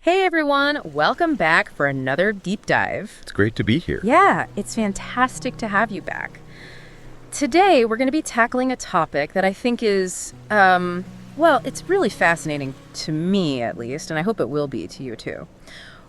Hey everyone, welcome back for another deep dive. It's great to be here. Yeah, it's fantastic to have you back. Today we're going to be tackling a topic that I think is, it's really fascinating to me at least, and I hope it will be to you too.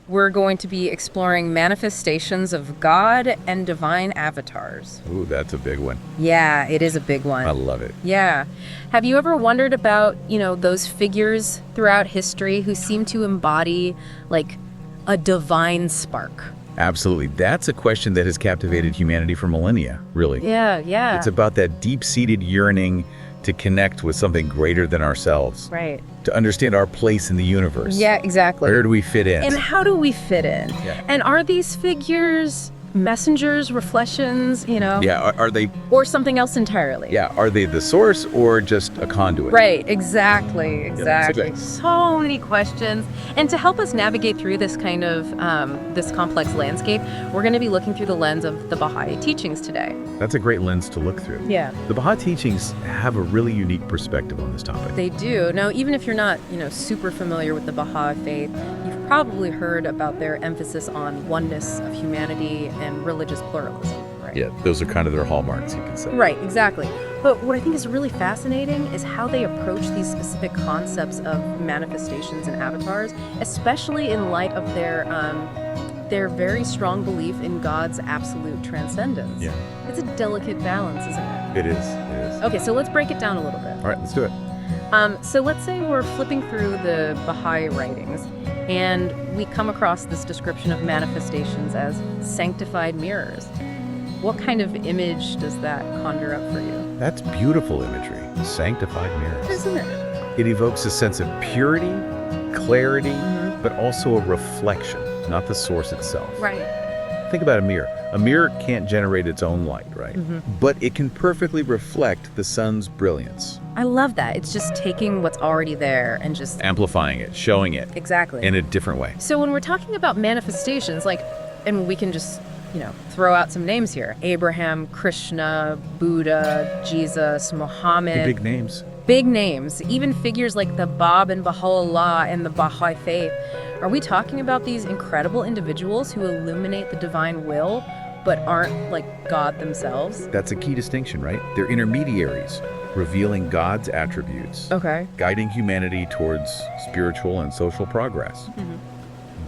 We're going to be exploring manifestations of God and divine avatars. Ooh, that's a big one. Yeah, it is a big one. I love it. Yeah. Have you ever wondered about, those figures throughout history who seem to embody, like, a divine spark? Absolutely. That's a question that has captivated humanity for millennia, really. Yeah. It's about that deep-seated yearning to connect with something greater than ourselves. Right. To understand our place in the universe. Yeah, exactly. Where do we fit in? And how do we fit in? Yeah. And are these figures messengers, reflections, Yeah, are they... Or something else entirely? Yeah, are they the source or just a conduit? Right, exactly. Yeah, So many questions. And to help us navigate through this kind of, this complex landscape, we're going to be looking through the lens of the Baha'i teachings today. That's a great lens to look through. Yeah. The Baha'i teachings have a really unique perspective on this topic. They do. Now, even if you're not, super familiar with the Bahá'í Faith, you've probably heard about their emphasis on oneness of humanity and religious pluralism, right? Yeah, those are kind of their hallmarks, you can say. Right, exactly. But what I think is really fascinating is how they approach these specific concepts of manifestations and avatars, especially in light of their very strong belief in God's absolute transcendence. Yeah. It's a delicate balance, isn't it? It is. Okay, so let's break it down a little bit. All right, let's do it. So let's say we're flipping through the Baha'i writings and we come across this description of manifestations as sanctified mirrors. What kind of image does that conjure up for you? That's beautiful imagery. Sanctified mirrors. Isn't it? It evokes a sense of purity, clarity, but also a reflection, not the source itself. Right. Think about a mirror. A mirror can't generate its own light, right? But it can perfectly reflect the sun's brilliance. I love that. It's just taking what's already there and just... Amplifying it, showing it. Exactly. In a different way. So when we're talking about manifestations, and we can just, throw out some names here. Abraham, Krishna, Buddha, Jesus, Muhammad. Big names. Big names. Even figures like the Bab and Bahá'u'lláh and the Bahá'í Faith. Are we talking about these incredible individuals who illuminate the divine will, but aren't like God themselves? That's a key distinction, right? They're intermediaries, revealing God's attributes, Okay. guiding humanity towards spiritual and social progress.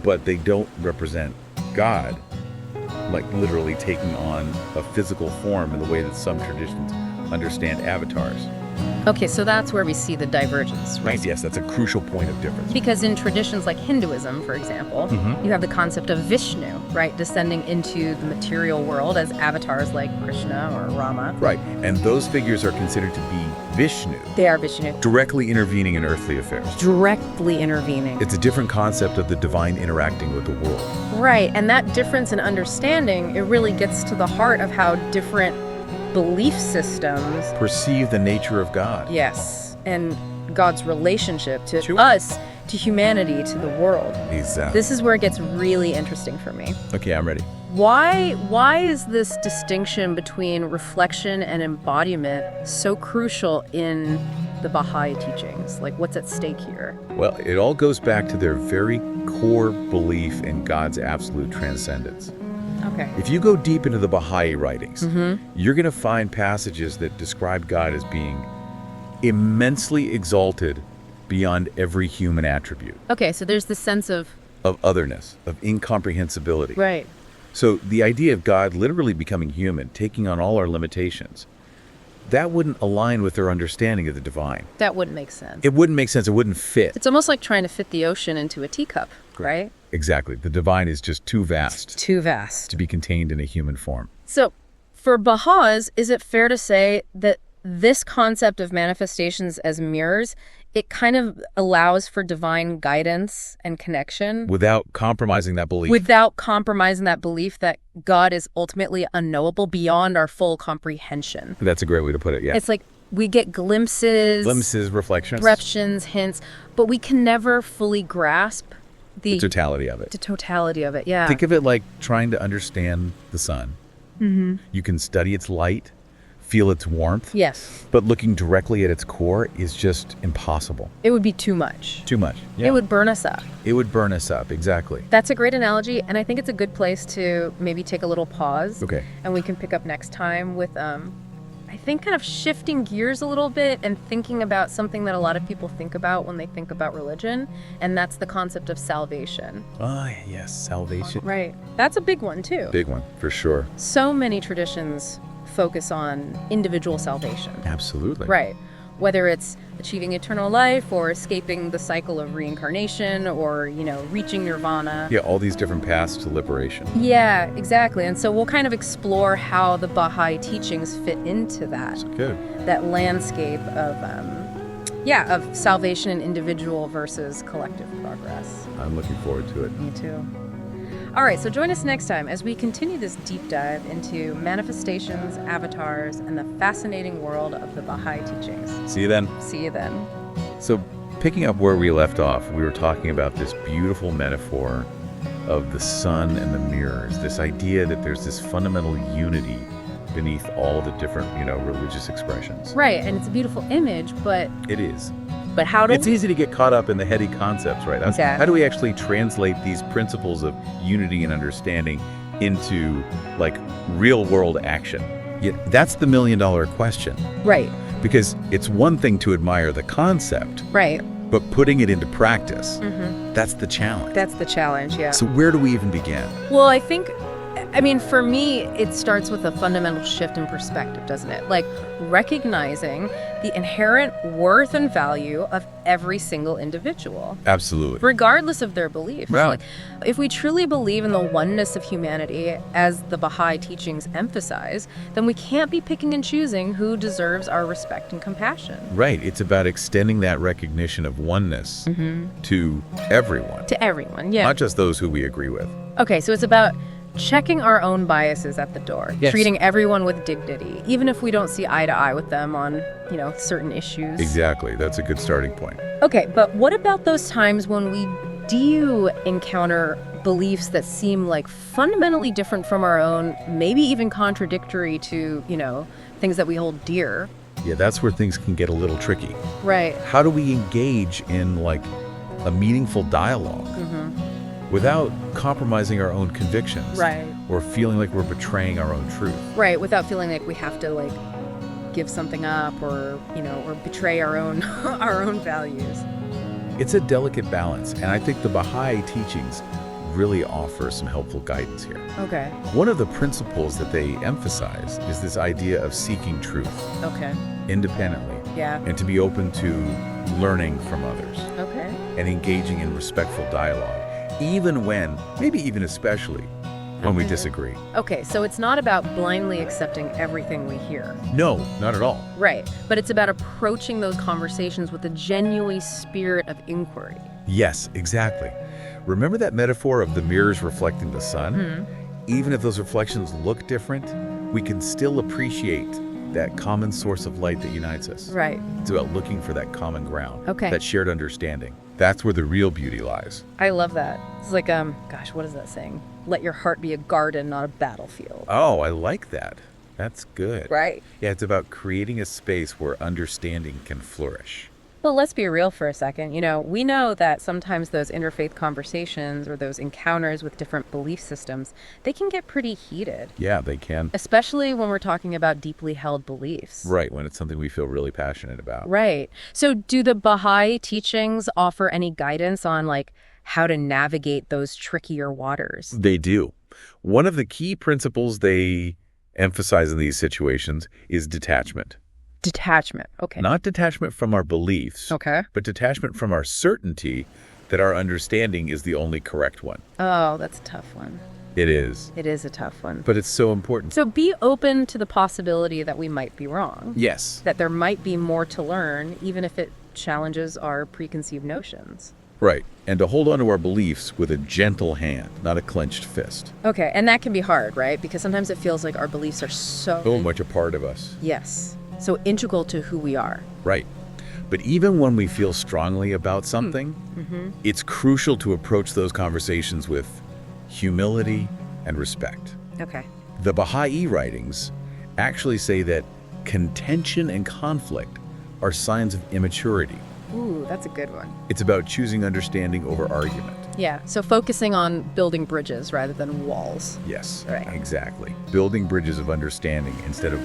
But they don't represent God, like literally taking on a physical form in the way that some traditions understand avatars. Okay, so that's where we see the divergence, right? Yes, that's a crucial point of difference. Because in traditions like Hinduism, for example, you have the concept of Vishnu, right, descending into the material world as avatars like Krishna or Rama. Right, and those figures are considered to be Vishnu, They are Vishnu. directly intervening in earthly affairs. Directly intervening. It's a different concept of the divine interacting with the world. Right, and that difference in understanding, it really gets to the heart of how different belief systems, Perceive the nature of God. yes, and God's relationship to Sure. us, to humanity, to the world. Exactly. This is where it gets really interesting for me. Okay, I'm ready. Why is this distinction between reflection and embodiment so crucial in the Baha'i teachings? Like, what's at stake here? Well, it all goes back to their very core belief in God's absolute transcendence. Okay. If you go deep into the Baha'i writings, you're going to find passages that describe God as being immensely exalted beyond every human attribute, Okay, so there's this sense of... of otherness, of incomprehensibility. Right. So the idea of God literally becoming human, taking on all our limitations, that wouldn't align with their understanding of the divine. That wouldn't make sense. It wouldn't make sense. It wouldn't fit. It's almost like trying to fit the ocean into a teacup, right? Exactly. The divine is just too vast Too vast. to be contained in a human form. So, for Baha'is, is it fair to say that this concept of manifestations as mirrors, it kind of allows for divine guidance and connection Without compromising that belief. without compromising that belief that God is ultimately unknowable beyond our full comprehension? That's a great way to put it, yeah. It's like we get glimpses, Reflections. reflections, hints, but we can never fully grasp The totality of it. the totality of it. Yeah. Think of it like trying to understand the sun. You can study its light, feel its warmth. Yes. But looking directly at its core is just impossible. It would be too much. Too much. Yeah. It would burn us up. It would burn us up, exactly. That's a great analogy, and I think it's a good place to maybe take a little pause. Okay. And we can pick up next time with, I think, kind of shifting gears a little bit and thinking about something that a lot of people think about when they think about religion, and that's the concept of salvation. Ah, yes, salvation. Right. That's a big one, too. Big one, for sure. So many traditions focus on individual salvation. Absolutely. Right. Whether it's achieving eternal life or escaping the cycle of reincarnation or, reaching nirvana. Yeah, all these different paths to liberation. Yeah, exactly. And so we'll kind of explore how the Baha'i teachings fit into that. Good. That landscape of salvation and individual versus collective progress. I'm looking forward to it. Me too. All right, so join us next time as we continue this deep dive into manifestations, avatars, and the fascinating world of the Baha'i teachings. See you then. See you then. So, picking up where we left off, we were talking about this beautiful metaphor of the sun and the mirrors, this idea that there's this fundamental unity beneath all the different, religious expressions. Right, and it's a beautiful image, but... It is. But how do It's easy to get caught up in the heady concepts, right? Exactly. How do we actually translate these principles of unity and understanding into, real-world action? Yet that's the million-dollar question. Right. Because it's one thing to admire the concept, Right. but putting it into practice, that's the challenge. That's the challenge, yeah. So where do we even begin? Well, I think, for me, it starts with a fundamental shift in perspective, doesn't it? Like recognizing the inherent worth and value of every single individual, Absolutely. regardless of their beliefs. Right. Like, if we truly believe in the oneness of humanity, as the Baha'i teachings emphasize, then we can't be picking and choosing who deserves our respect and compassion. Right. It's about extending that recognition of oneness to everyone. To everyone, yeah. Not just those who we agree with. Okay, so it's about checking our own biases at the door, Yes. treating everyone with dignity, even if we don't see eye to eye with them on, certain issues. Exactly. That's a good starting point. Okay, but what about those times when we do encounter beliefs that seem like fundamentally different from our own, maybe even contradictory to, things that we hold dear? Yeah, that's where things can get a little tricky. Right. How do we engage in, a meaningful dialogue without compromising our own convictions? Right. Or feeling like we're betraying our own truth? Right, without feeling like we have to, give something up or, or betray our own our own values. It's a delicate balance, and I think the Baha'i teachings really offer some helpful guidance here. Okay. One of the principles that they emphasize is this idea of seeking truth Okay. independently Yeah. and to be open to learning from others Okay. and engaging in respectful dialogue, even when, maybe even especially, when we disagree. Okay, so it's not about blindly accepting everything we hear. No, not at all. Right, but it's about approaching those conversations with a genuine spirit of inquiry. Yes, exactly. Remember that metaphor of the mirrors reflecting the sun? Even if those reflections look different, we can still appreciate that common source of light that unites us. Right. It's about looking for that common ground, Okay. that shared understanding. That's where the real beauty lies. I love that. It's like, gosh, what is that saying? Let your heart be a garden, not a battlefield. Oh, I like that. That's good. Right. Yeah, it's about creating a space where understanding can flourish. Well, let's be real for a second. We know that sometimes those interfaith conversations or those encounters with different belief systems, they can get pretty heated, Yeah, they can. especially when we're talking about deeply held beliefs. Right, when it's something we feel really passionate about. Right. So do the Baha'i teachings offer any guidance on how to navigate those trickier waters? They do. One of the key principles they emphasize in these situations is detachment. Detachment. Okay. Not detachment from our beliefs, Okay. but detachment from our certainty that our understanding is the only correct one. Oh, that's a tough one. It is. It is a tough one. But it's so important. So be open to the possibility that we might be wrong. Yes. That there might be more to learn, even if it challenges our preconceived notions. Right. And to hold on to our beliefs with a gentle hand, not a clenched fist. Okay, and that can be hard, right? Because sometimes it feels like our beliefs are So much a part of us. Yes. So integral to who we are. Right. But even when we feel strongly about something, it's crucial to approach those conversations with humility and respect. Okay. The Baha'i writings actually say that contention and conflict are signs of immaturity. Ooh, that's a good one. It's about choosing understanding over argument. Yeah, so focusing on building bridges rather than walls. Yes, Right. exactly. Building bridges of understanding instead of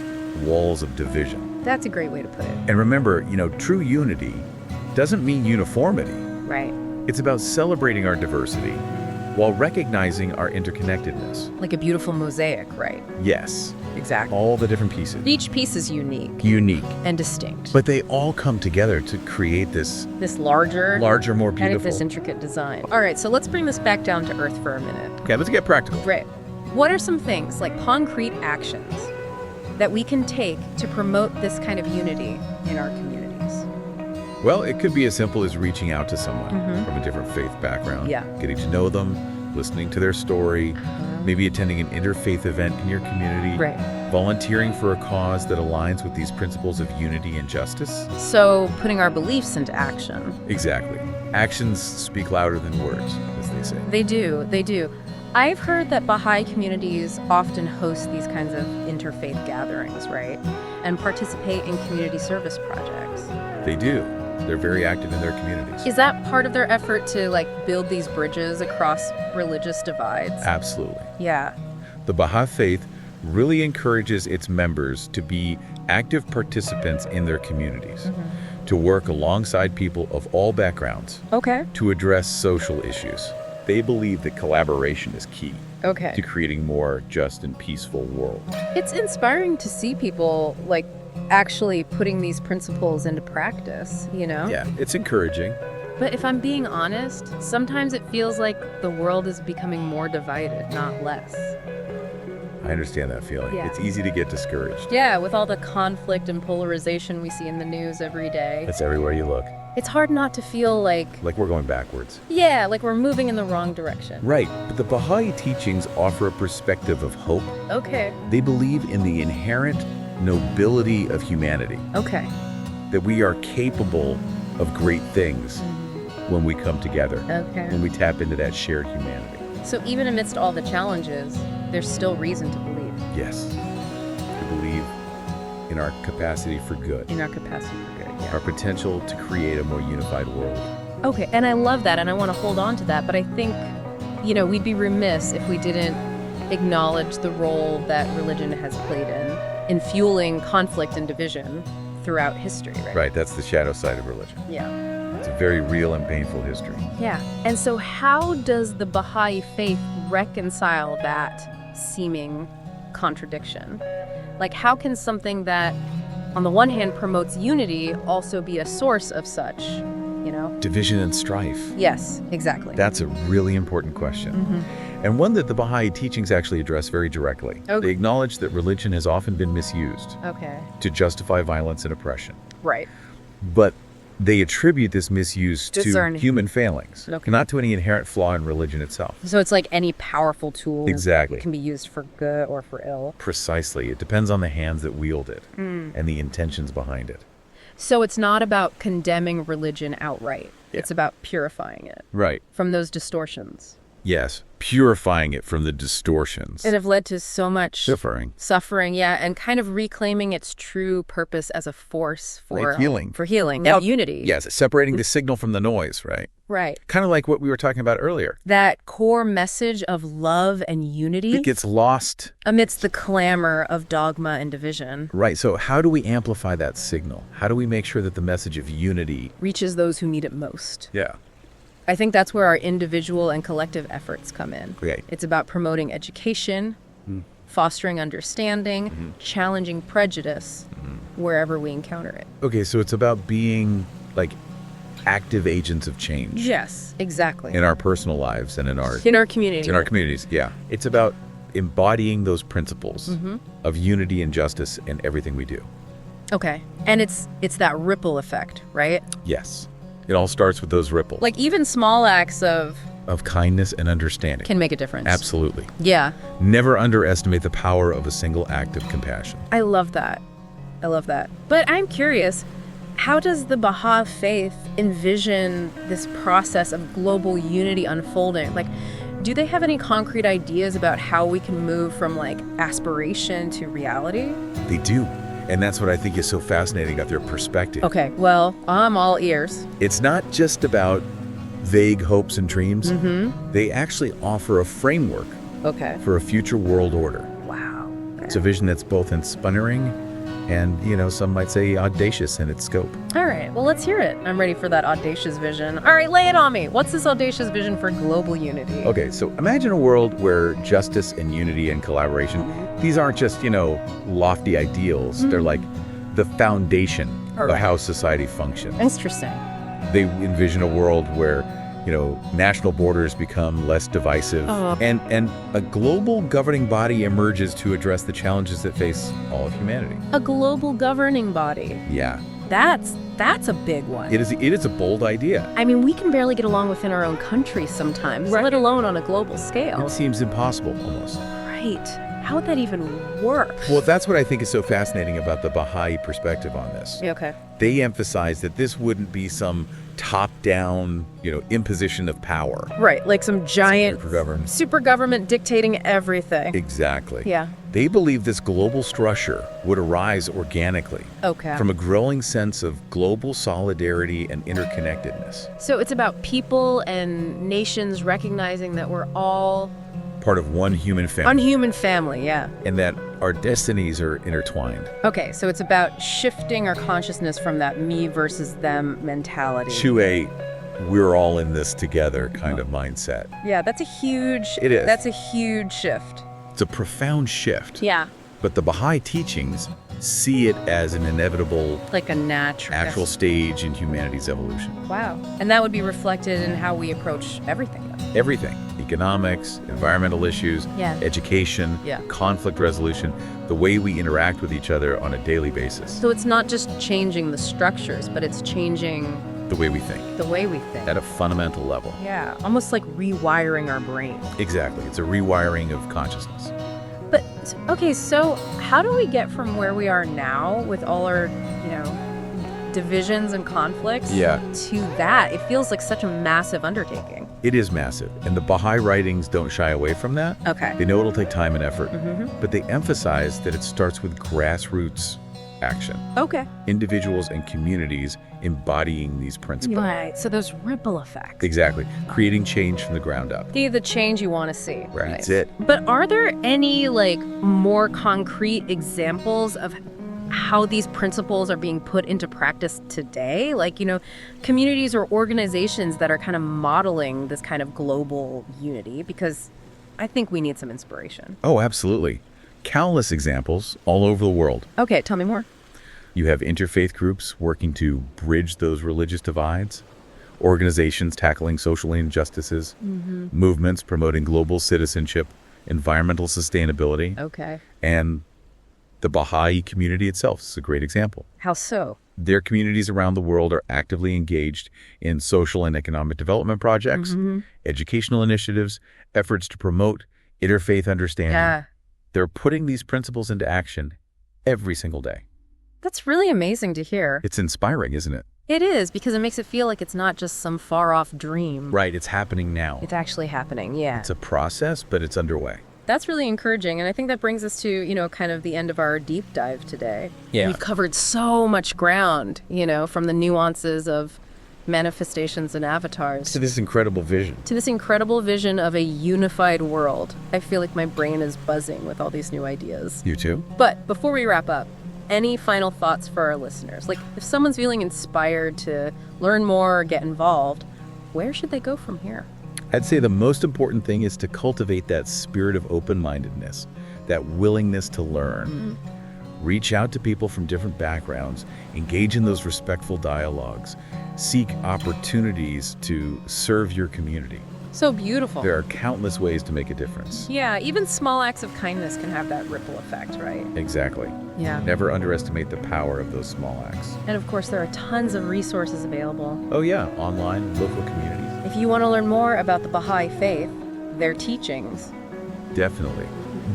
walls of division. That's a great way to put it. And remember, true unity doesn't mean uniformity. Right. It's about celebrating our diversity while recognizing our interconnectedness. Like a beautiful mosaic, right? Yes, Exactly. all the different pieces. Each piece is unique Unique. and distinct. But they all come together to create this this larger, more kind of beautiful. this intricate design. All right, so let's bring this back down to earth for a minute. Okay, let's get practical. Right. What are some things, like concrete actions, that we can take to promote this kind of unity in our communities? Well, it could be as simple as reaching out to someone from a different faith background, Yeah. getting to know them, listening to their story, maybe attending an interfaith event in your community, Right. volunteering for a cause that aligns with these principles of unity and justice. So putting our beliefs into action. Exactly. Actions speak louder than words, as they say. They do, they do. I've heard that Baha'i communities often host these kinds of interfaith gatherings, right? And participate in community service projects. They do. They're very active in their communities. Is that part of their effort to build these bridges across religious divides? Absolutely. Yeah. The Bahá'í Faith really encourages its members to be active participants in their communities, to work alongside people of all backgrounds, Okay. to address social issues. They believe that collaboration is key Okay. to creating a more just and peaceful world. It's inspiring to see people actually putting these principles into practice, Yeah, it's encouraging. But if I'm being honest, sometimes it feels like the world is becoming more divided, not less. I understand that feeling. Yeah. It's easy to get discouraged. Yeah, with all the conflict and polarization we see in the news every day, It's everywhere you look. it's hard not to feel like We're going backwards. we're moving in the wrong direction. Right, but the Baha'i teachings offer a perspective of hope. Okay. They believe in the inherent nobility of humanity, Okay. that we are capable of great things when we come together, Okay. when we tap into that shared humanity. So even amidst all the challenges, there's still reason to believe Yes, to believe in our capacity for good, in our capacity for good. our potential to create a more unified world. Okay, and I love that, and I want to hold on to that, but I think, we'd be remiss if we didn't acknowledge the role that religion has played in fueling conflict and division throughout history, right? Right, that's the shadow side of religion. Yeah. It's a very real and painful history. Yeah. And so how does the Baha'i faith reconcile that seeming contradiction? How can something that, on the one hand, promotes unity also be a source of such, Division and strife. Yes, exactly. That's a really important question. And one that the Baha'i teachings actually address very directly. Okay. They acknowledge that religion has often been misused Okay. to justify violence and oppression. Right. But they attribute this misuse to Discerning. human failings, Okay. not to any inherent flaw in religion itself. So it's like any powerful tool Exactly. can be used for good or for ill. Precisely. It depends on the hands that wield it and the intentions behind it. So it's not about condemning religion outright. Yeah. It's about purifying it Right. from those distortions Yes. Purifying it from the distortions. that have led to so much Suffering. yeah, and kind of reclaiming its true purpose as a force for Like healing. For healing, Now- and unity. Yes, separating the signal from the noise, right? Right. Kind of like what we were talking about earlier. That core message of love and unity It gets lost. amidst the clamor of dogma and division Right. So how do we amplify that signal? How do we make sure that the message of unity? reaches those who need it most. Yeah. I think that's where our individual and collective efforts come in. Okay. It's about promoting education, fostering understanding, challenging prejudice wherever we encounter it. Okay, so it's about being active agents of change Yes, exactly. in our personal lives and in our community. communities. Yeah. It's about embodying those principles of unity and justice in everything we do. Okay. And it's that ripple effect, right? Yes. It all starts with those ripples Even small acts of kindness and understanding. can make a difference. Absolutely. Yeah. Never underestimate the power of a single act of compassion. I love that. But I'm curious, how does the Baha'i Faith envision this process of global unity unfolding? Do they have any concrete ideas about how we can move from aspiration to reality? They do. And that's what I think is so fascinating about their perspective. Okay, well, I'm all ears. It's not just about vague hopes and dreams. They actually offer a framework Okay. for a future world order. Wow. It's a vision that's both inspiring and, some might say audacious in its scope. All right, well, let's hear it. I'm ready for that audacious vision. All right, lay it on me. What's this audacious vision for global unity? Okay, so imagine a world where justice and unity and collaboration, these aren't just, lofty ideals. They're like the foundation of how society functions. Interesting. They envision a world where, national borders become less divisive and a global governing body emerges to address the challenges that face all of humanity. A global governing body. Yeah. That's a big one. It is a bold idea. I mean, we can barely get along within our own country sometimes, let alone on a global scale. It seems impossible almost. Right. How would that even work? Well, that's what I think is so fascinating about the Baha'i perspective on this. Okay. They emphasize that this wouldn't be some top-down, imposition of power. Right, like some giant Super government dictating everything. Exactly. Yeah. They believe this global structure would arise organically from a growing sense of global solidarity and interconnectedness. So it's about people and nations recognizing that we're all part of one human family. One human family, yeah. And that our destinies are intertwined. Okay, so it's about shifting our consciousness from that me versus them mentality to a we're all in this together kind of mindset. Yeah, that's a huge... It is. That's a huge shift. It's a profound shift. Yeah. But the Baha'i teachings see it as an inevitable... Like a natural stage in humanity's evolution. Wow. And that would be reflected in how we approach everything, though. Everything. Economics, environmental issues, education, conflict resolution, the way we interact with each other on a daily basis. So it's not just changing the structures, but it's changing... the way we think. The way we think. At a fundamental level. Yeah, almost like rewiring our brain. Exactly. It's a rewiring of consciousness. But, okay, so how do we get from where we are now with all our, divisions and conflicts to that? It feels like such a massive undertaking. It is massive, and the Baha'i writings don't shy away from that. Okay. They know it'll take time and effort, but they emphasize that it starts with grassroots action. Okay. Individuals and communities embodying these principles. Right, so there's ripple effects. Exactly. Creating change from the ground up. The change you want to see. Right. That's it. But are there any, more concrete examples of how these principles are being put into practice today? Communities or organizations that are kind of modeling this kind of global unity? Because I think we need some inspiration. Oh, absolutely. Countless examples all over the world. Okay, tell me more. You have interfaith groups working to bridge those religious divides, organizations tackling social injustices, movements promoting global citizenship, environmental sustainability. Okay. And the Baha'i community itself is a great example. How so? Their communities around the world are actively engaged in social and economic development projects, educational initiatives, efforts to promote interfaith understanding. Yeah. They're putting these principles into action every single day. That's really amazing to hear. It's inspiring, isn't it? It is, because it makes it feel like it's not just some far-off dream. Right, it's happening now. It's actually happening, yeah. It's a process, but it's underway. That's really encouraging, and I think that brings us to, kind of the end of our deep dive today. Yeah. We've covered so much ground, from the nuances of manifestations and avatars. To this incredible vision. To this incredible vision of a unified world. I feel like my brain is buzzing with all these new ideas. You too? But before we wrap up, any final thoughts for our listeners? If someone's feeling inspired to learn more or get involved, where should they go from here? I'd say the most important thing is to cultivate that spirit of open-mindedness, that willingness to learn. Reach out to people from different backgrounds, engage in those respectful dialogues, seek opportunities to serve your community. So beautiful. There are countless ways to make a difference. Yeah, even small acts of kindness can have that ripple effect, right? Exactly. Yeah. Never underestimate the power of those small acts. And of course, there are tons of resources available. Oh yeah, online, local communities. If you want to learn more about the Baha'i Faith, their teachings. Definitely.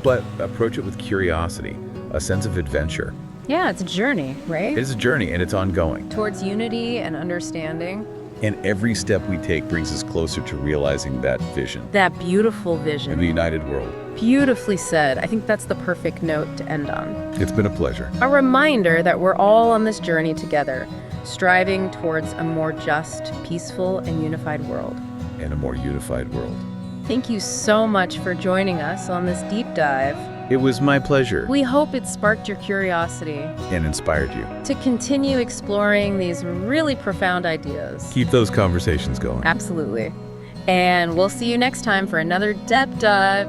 But approach it with curiosity, a sense of adventure. Yeah, it's a journey, right? It is a journey, and it's ongoing. Towards unity and understanding. And every step we take brings us closer to realizing that vision That beautiful in the vision. united world. Beautifully said. I think that's the perfect note to end on. It's been a pleasure. A reminder that we're all on this journey together, striving towards a more just, peaceful, and unified world. In a more unified world. Thank you so much for joining us on this deep dive. It was my pleasure We hope it sparked your curiosity and inspired you. to continue exploring these really profound ideas. Keep those conversations going. Absolutely. And we'll see you next time for another depth dive.